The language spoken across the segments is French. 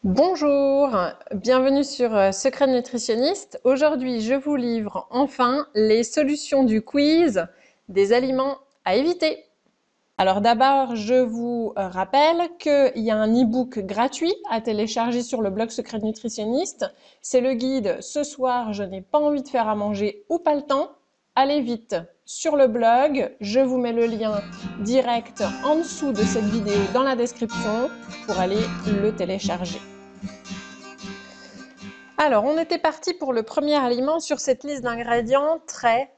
Bonjour, bienvenue sur Secret Nutritionniste. Aujourd'hui, je vous livre enfin les solutions du quiz des aliments à éviter. Alors d'abord, je vous rappelle qu'il y a un e-book gratuit à télécharger sur le blog Secret Nutritionniste. C'est le guide « Ce soir, je n'ai pas envie de faire à manger ou pas le temps ». Allez vite sur le blog, je vous mets le lien direct en dessous de cette vidéo dans la description pour aller le télécharger. Alors, on était parti pour le premier aliment sur cette liste d'ingrédients très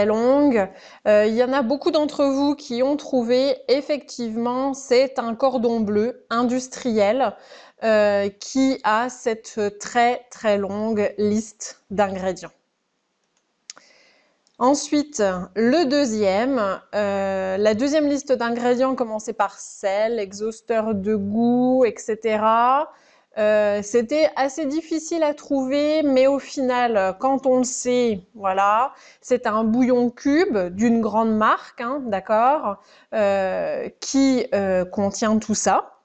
longue. Il y en a beaucoup d'entre vous qui ont trouvé, effectivement, c'est un cordon bleu industriel qui a cette très longue liste d'ingrédients. Ensuite, la deuxième liste d'ingrédients commençait par sel, exhausteur de goût, etc. C'était assez difficile à trouver, mais au final, quand on le sait, voilà, c'est un bouillon cube d'une grande marque, hein, d'accord, qui contient tout ça.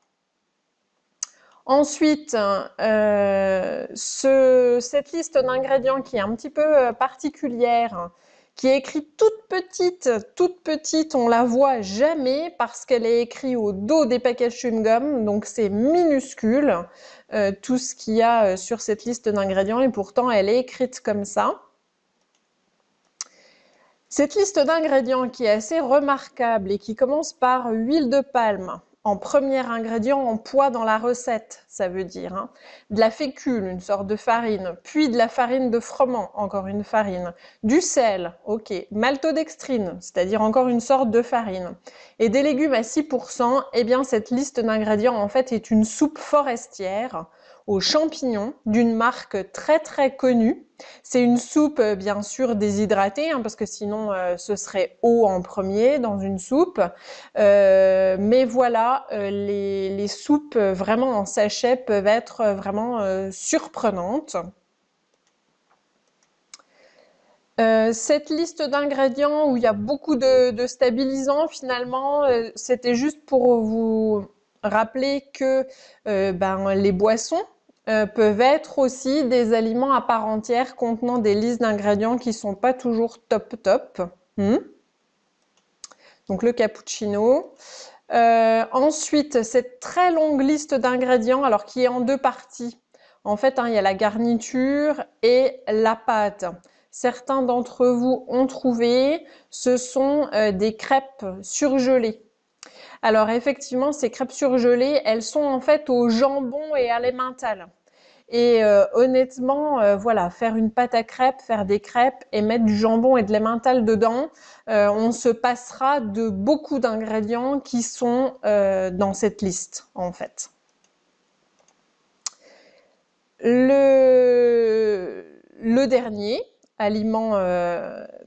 Ensuite, cette liste d'ingrédients qui est un petit peu particulière, qui est écrite toute petite, on la voit jamais parce qu'elle est écrite au dos des paquets de chewing-gum, donc c'est minuscule tout ce qu'il y a sur cette liste d'ingrédients et pourtant elle est écrite comme ça. Cette liste d'ingrédients qui est assez remarquable et qui commence par huile de palme, en premier ingrédient en poids dans la recette, ça veut dire, hein. De la fécule, une sorte de farine, puis de la farine de froment, encore une farine, du sel, ok, maltodextrine, c'est-à-dire encore une sorte de farine, et des légumes à 6%, eh bien cette liste d'ingrédients en fait est une soupe forestière aux champignons d'une marque très connue. C'est une soupe bien sûr déshydratée, hein, parce que sinon ce serait eau en premier dans une soupe. Mais voilà, les soupes vraiment en sachet peuvent être vraiment surprenantes. Cette liste d'ingrédients où il y a beaucoup de stabilisants finalement, c'était juste pour vous rappeler que les boissons peuvent être aussi des aliments à part entière contenant des listes d'ingrédients qui sont pas toujours top. Donc le cappuccino. Ensuite, cette très longue liste d'ingrédients, alors qui est en deux parties. En fait, hein, il y a la garniture et la pâte. Certains d'entre vous ont trouvé, ce sont des crêpes surgelées. Alors effectivement, ces crêpes surgelées, elles sont en fait au jambon et à l'emmental. Et honnêtement, voilà, faire une pâte à crêpes, faire des crêpes et mettre du jambon et de l'emmental dedans, on se passera de beaucoup d'ingrédients qui sont dans cette liste, en fait. Le dernier, aliment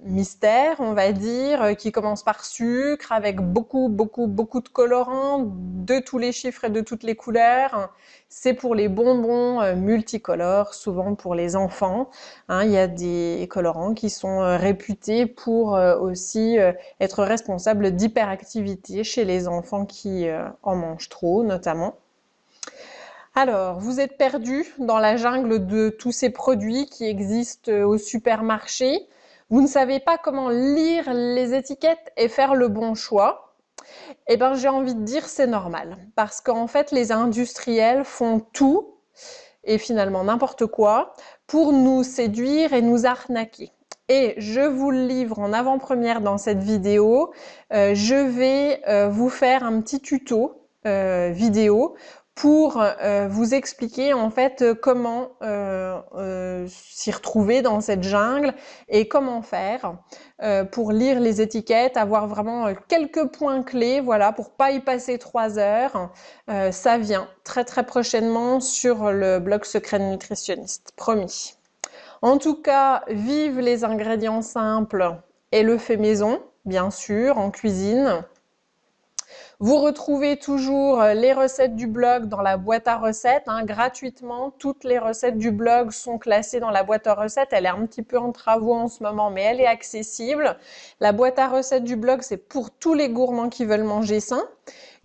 mystère, on va dire, qui commence par sucre, avec beaucoup de colorants, de tous les chiffres et de toutes les couleurs. C'est pour les bonbons multicolores, souvent pour les enfants. Hein, il y a des colorants qui sont réputés pour aussi être responsables d'hyperactivité chez les enfants qui en mangent trop, notamment. Alors, vous êtes perdu dans la jungle de tous ces produits qui existent au supermarché. Vous ne savez pas comment lire les étiquettes et faire le bon choix. Eh bien, j'ai envie de dire c'est normal. Parce qu'en fait, les industriels font tout, et finalement n'importe quoi, pour nous séduire et nous arnaquer. Et je vous le livre en avant-première dans cette vidéo. Je vais vous faire un petit tuto vidéo pour vous expliquer en fait comment s'y retrouver dans cette jungle et comment faire pour lire les étiquettes, avoir vraiment quelques points clés, voilà, pour pas y passer 3 heures. Ça vient très prochainement sur le blog Secret Nutritionniste, promis. En tout cas, vive les ingrédients simples et le fait maison, bien sûr, en cuisine. Vous retrouvez toujours les recettes du blog dans la boîte à recettes, hein, gratuitement. Toutes les recettes du blog sont classées dans la boîte à recettes. Elle est un petit peu en travaux en ce moment, mais elle est accessible. La boîte à recettes du blog, c'est pour tous les gourmands qui veulent manger sain.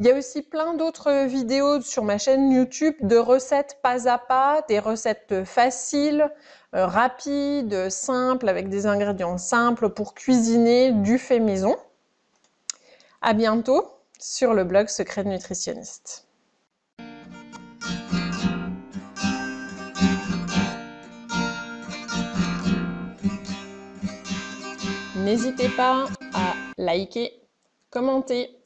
Il y a aussi plein d'autres vidéos sur ma chaîne YouTube de recettes pas à pas, des recettes faciles, rapides, simples, avec des ingrédients simples pour cuisiner du fait maison. À bientôt sur le blog Secrets de Nutritionniste. N'hésitez pas à liker, commenter,